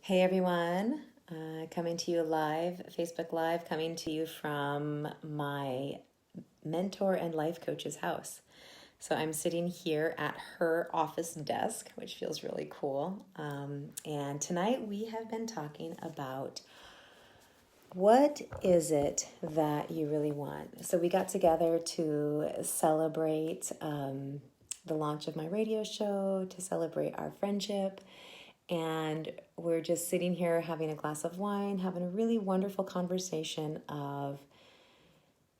Hey everyone, coming to you live, Facebook Live, coming to you from my mentor and life coach's house. So I'm sitting here at her office desk, which feels really cool. And tonight we have been talking about what is it that you really want. So we got together to celebrate the launch of my radio show, to celebrate our friendship. And we're just sitting here having a glass of wine, having a really wonderful conversation of,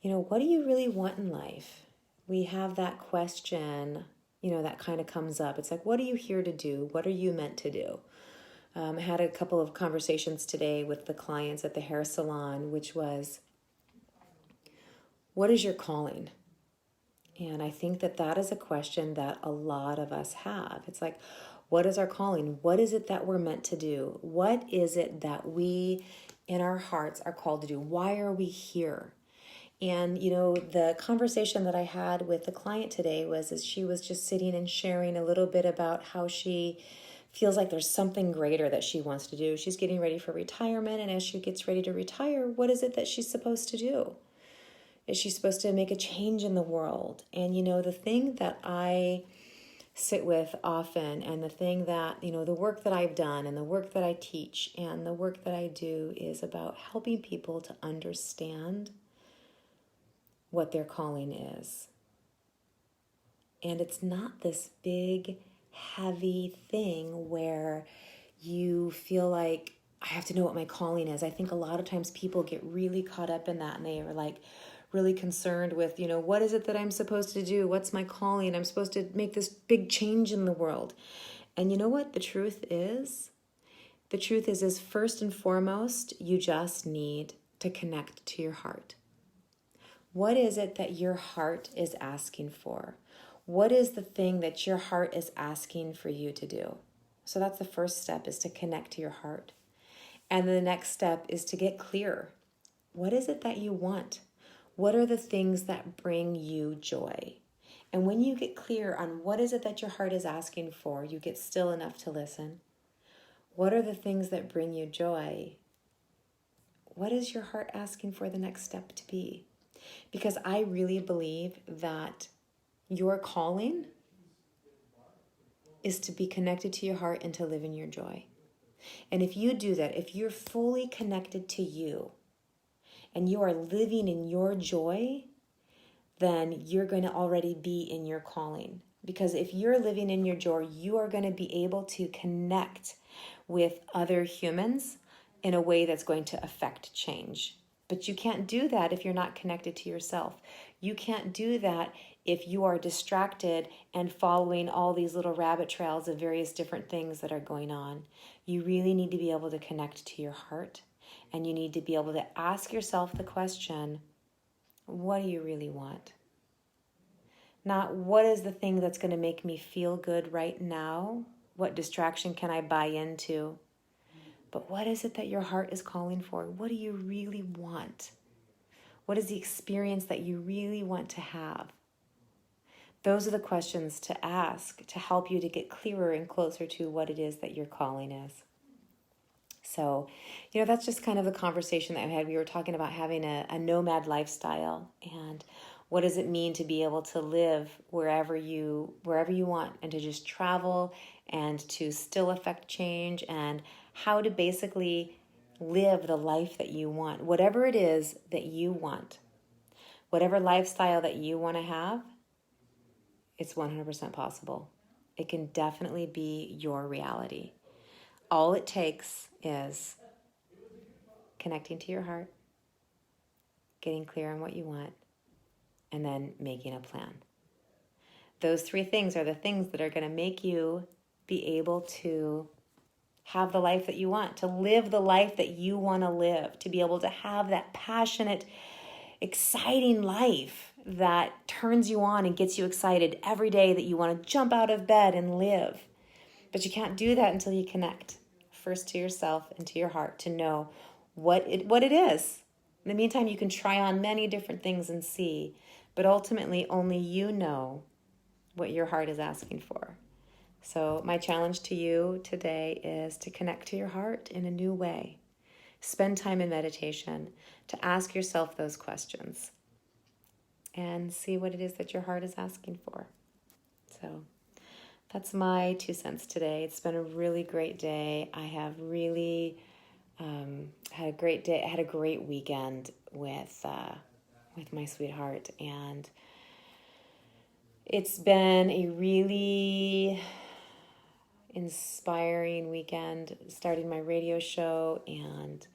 what do you really want in life? We have that question, that kind of comes up. It's like, what are you here to do? What are you meant to do? I had a couple of conversations today with the clients at the hair salon, which was, what is your calling? And I think that is a question that a lot of us have. It's like, what is our calling? What is it that we're meant to do? What is it that we in our hearts are called to do? Why are we here? And, the conversation that I had with the client today was she was just sitting and sharing a little bit about how she feels like there's something greater that she wants to do. She's getting ready for retirement. And as she gets ready to retire, what is it that she's supposed to do? Is she supposed to make a change in the world? And, the thing that I sit with often, and the thing that, the work that I've done and the work that I teach and the work that I do is about helping people to understand what their calling is. And it's not this big, heavy thing where you feel like, I have to know what my calling is. I think a lot of times people get really caught up in that, and they are like really concerned with, what is it that I'm supposed to do? What's my calling? I'm supposed to make this big change in the world. And you know what the truth is? The truth is first and foremost, you just need to connect to your heart. What is it that your heart is asking for? What is the thing that your heart is asking for you to do? So that's the first step, is to connect to your heart. And the next step is to get clear. What is it that you want? What are the things that bring you joy? And when you get clear on what is it that your heart is asking for, you get still enough to listen. What are the things that bring you joy? What is your heart asking for the next step to be? Because I really believe that your calling is to be connected to your heart and to live in your joy. And if you do that, if you're fully connected to you and you are living in your joy, then you're going to already be in your calling. Because if you're living in your joy, you are going to be able to connect with other humans in a way that's going to affect change. But you can't do that if you're not connected to yourself. You can't do that if you are distracted and following all these little rabbit trails of various different things that are going on. You really need to be able to connect to your heart, and you need to be able to ask yourself the question, what do you really want? Not what is the thing that's going to make me feel good right now? What distraction can I buy into? But what is it that your heart is calling for? What do you really want? What is the experience that you really want to have? Those are the questions to ask to help you to get clearer and closer to what it is that your calling is. So, that's just kind of the conversation that I had. We were talking about having a nomad lifestyle, and what does it mean to be able to live wherever you want, and to just travel and to still affect change, and how to basically live the life that you want. Whatever it is that you want, whatever lifestyle that you want to have, it's 100% possible. It can definitely be your reality. All it takes is connecting to your heart, getting clear on what you want, and then making a plan. Those three things are the things that are going to make you be able to have the life that you want, to live the life that you want to live, to be able to have that passionate, exciting life that turns you on and gets you excited every day, that you want to jump out of bed and live. But you can't do that until you connect first to yourself and to your heart to know what it is. In the meantime, you can try on many different things and see, but ultimately only you know what your heart is asking for. So my challenge to you today is to connect to your heart in a new way. Spend time in meditation to ask yourself those questions and see what it is that your heart is asking for. So that's my 2 cents today. It's been a really great day. I have really had a great day. I had a great weekend with my sweetheart, and it's been a really inspiring weekend, starting my radio show and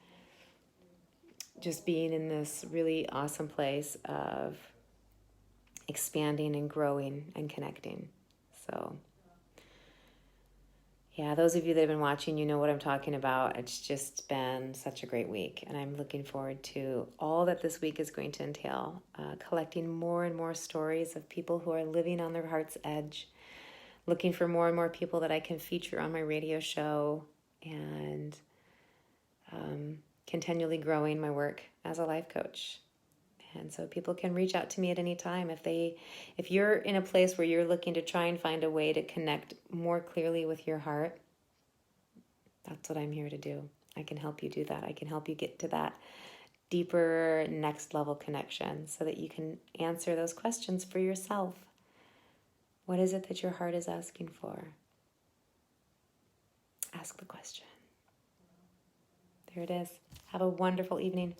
just being in this really awesome place of expanding and growing and connecting. So yeah, those of you that have been watching, you know what I'm talking about. It's just been such a great week, and I'm looking forward to all that this week is going to entail, collecting more and more stories of people who are living on their heart's edge, looking for more and more people that I can feature on my radio show, and continually growing my work as a life coach. And so people can reach out to me at any time if you're in a place where you're looking to try and find a way to connect more clearly with your heart. That's what I'm here to do. I can help you do that. I can help you get to that deeper next level connection so that you can answer those questions for yourself. What is it that your heart is asking for? Ask the question. There it is. Have a wonderful evening.